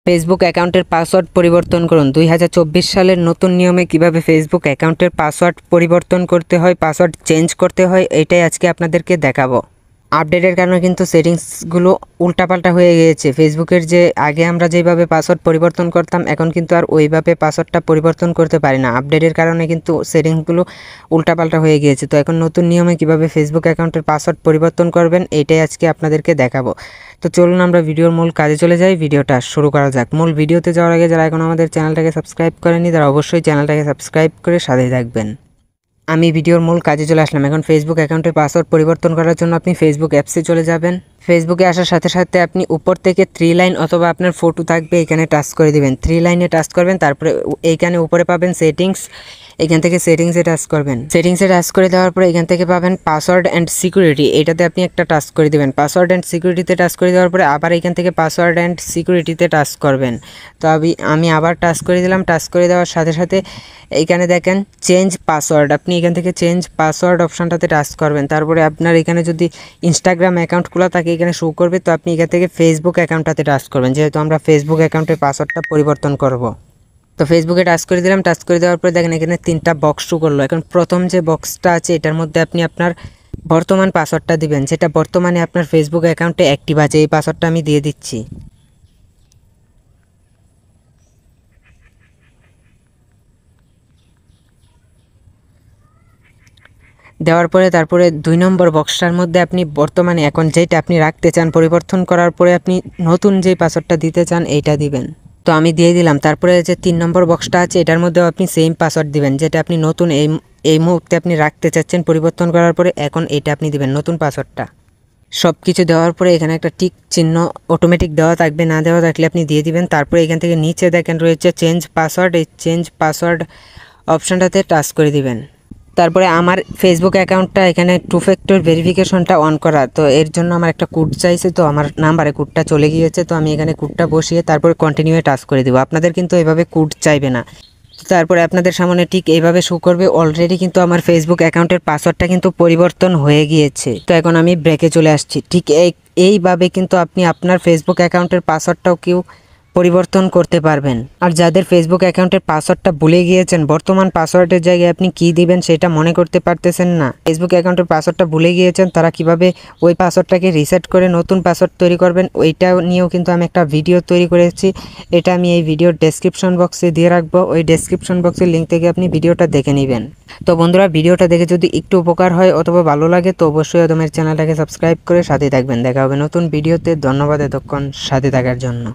Facebook অ্যাকাউন্টের password পরিবর্তন করুন। 2024 সালের নতুন নিয়মে কিভাবে ফেসবুক অ্যাকাউন্টের পাসওয়ার্ড পরিবর্তন করতে হয়, পাসওয়ার্ড চেঞ্জ করতে হয়, এটাই আজকে আপনাদেরকে দেখাবো। আপডেটের কারণে কিন্তু সেটিংসগুলো উল্টাপাল্টা হয়ে গিয়েছে। ফেসবুকের যে আগে আমরা যেভাবে পাসওয়ার্ড পরিবর্তন করতাম, এখন কিন্তু আর ওইভাবে পাসওয়ার্ডটা পরিবর্তন করতে পারি না। আপডেটের কারণে কিন্তু সেটিংসগুলো উল্টাপাল্টা হয়ে গিয়েছে। তো এখন নতুন নিয়মে কিভাবে ফেসবুক অ্যাকাউন্টের পাসওয়ার্ড পরিবর্তন করবেন, এটাই আজকে আপনাদেরকে দেখাবো। তো চলুন আমরা ভিডিওর মূল কাজে চলে যাই, ভিডিওটা শুরু করা যাক। মূল ভিডিওতে যাওয়ার আগে যারা এখন আমাদের চ্যানেলটাকে সাবস্ক্রাইব করেনি, তারা অবশ্যই চ্যানেলটাকে সাবস্ক্রাইব করে সাথে থাকবেন। আমি ভিডিওর মূল কাজে চলে আসলাম। এখন ফেসবুক অ্যাকাউন্টের পাসওয়ার্ড পরিবর্তন করার জন্য আপনি ফেসবুক অ্যাপসে চলে যাবেন। ফেসবুকে আসার সাথে সাথে আপনি উপর থেকে 3 লাইন অথবা আপনার ফটো থাকবে, এখানে টাচ করে দিবেন। 3 লাইনে টাচ করবেন, তারপরে এইখানে উপরে পাবেন সেটিংস, এখান থেকে সেটিংসে টাচ করবেন। সেটিংসে টাচ করে দেওয়ার পরে এখান থেকে পাবেন পাসওয়ার্ড অ্যান্ড সিকিউরিটি, এটাতে আপনি একটা টাচ করে দিবেন। পাসওয়ার্ড অ্যান্ড সিকিউরিটিতে টাচ করে দেওয়ার পরে আবার এখান থেকে পাসওয়ার্ড অ্যান্ড সিকিউরিটিতে টাচ করবেন। তো আমি আবার টাচ করে দিলাম। টাচ করে দেওয়ার সাথে সাথে এইখানে দেখেন চেঞ্জ পাসওয়ার্ড, আপনি এখান থেকে চেঞ্জ পাসওয়ার্ড অপশানটাতে টাচ করবেন। তারপরে আপনার এখানে যদি ইনস্টাগ্রাম অ্যাকাউন্ট খোলা থাকে এখানে শো করবে, তো আপনি এখান থেকে ফেসবুক অ্যাকাউন্টটাতে টাচ করবেন, যেহেতু আমরা ফেসবুক অ্যাকাউন্টের পাসওয়ার্ডটা পরিবর্তন করব। তো ফেসবুকে টাচ করে দিলাম। টাচ করে দেওয়ার পরে দেখেন এখানে 3টা বক্স শো করলো। এখন প্রথম যে বক্সটা আছে এটার মধ্যে আপনি আপনার বর্তমান পাসওয়ার্ডটা দিবেন, যেটা বর্তমানে আপনার ফেসবুক অ্যাকাউন্টে অ্যাক্টিভ আছে। এই পাসওয়ার্ডটা আমি দিয়ে দিচ্ছি। দেওয়ার পরে তারপরে 2 নম্বর বক্সটার মধ্যে আপনি বর্তমানে এখন যেটা আপনি রাখতে চান, পরিবর্তন করার পরে আপনি নতুন যে পাসওয়ার্ডটা দিতে চান এইটা দিবেন। তো আমি দিয়ে দিলাম। তারপরে যে 3 নম্বর বক্সটা আছে এটার মধ্যেও আপনি সেম পাসওয়ার্ড দিবেন, যেটা আপনি নতুন এই মুহূর্তে আপনি রাখতে চাচ্ছেন। পরিবর্তন করার পরে এখন এটা আপনি দিবেন, নতুন পাসওয়ার্ডটা। সব কিছু দেওয়ার পরে এখানে একটা টিক চিহ্ন অটোমেটিক দেওয়া থাকবে, না দেওয়া থাকলে আপনি দিয়ে দিবেন। তারপরে এখান থেকে নিচে দেখেন রয়েছে চেঞ্জ পাসওয়ার্ড, এই চেঞ্জ পাসওয়ার্ড অপশানটাতে টাচ করে দিবেন। তারপরে আমার ফেসবুক অ্যাকাউন্টটা এখানে 2 ফ্যাক্টর ভেরিফিকেশনটা অন করা, তো এর জন্য আমার একটা কোড চাইছে, তো আমার নাম্বারে কোডটা চলে গিয়েছে। তো আমি এখানে কোডটা বসিয়ে তারপরে কন্টিনিউয়ে টাচ করে দেবো। আপনাদের কিন্তু এভাবে কোড চাইবে না। তারপরে আপনাদের সামনে ঠিক এইভাবে শো করবে। অলরেডি কিন্তু আমার ফেসবুক অ্যাকাউন্টের পাসওয়ার্ডটা কিন্তু পরিবর্তন হয়ে গিয়েছে। তো এখন আমি ব্রেকে চলে আসছি। ঠিক এইভাবে কিন্তু আপনি আপনার ফেসবুক অ্যাকাউন্টের পাসওয়ার্ডটাও পরিবর্তন করতে পারবেন। আর যাদের ফেসবুক অ্যাকাউন্টের পাসওয়ার্ডটা ভুলে গিয়েছেন, বর্তমান পাসওয়ার্ডের জায়গায় আপনি কি দিবেন সেটা মনে করতে পারতেছেন না, ফেসবুক অ্যাকাউন্টের পাসওয়ার্ডটা ভুলে গিয়েছেন, তারা কিভাবে ওই পাসওয়ার্ডটাকে রিসেট করে নতুন পাসওয়ার্ড তৈরি করবেন, ওইটা নিয়েও কিন্তু আমি একটা ভিডিও তৈরি করেছি। এটা আমি এই ভিডিওর ডেসক্রিপশন বক্সে দিয়ে রাখবো। ওই ডেসক্রিপশন বক্সের লিঙ্ক থেকে আপনি ভিডিওটা দেখে নেবেন। তো বন্ধুরা, ভিডিওটা দেখে যদি একটু উপকার হয় অথবা ভালো লাগে, তো অবশ্যই তোমার চ্যানেলটাকে সাবস্ক্রাইব করে সাথে থাকবেন। দেখা হবে নতুন ভিডিওতে। ধন্যবাদ এতক্ষণ সাথে থাকার জন্য।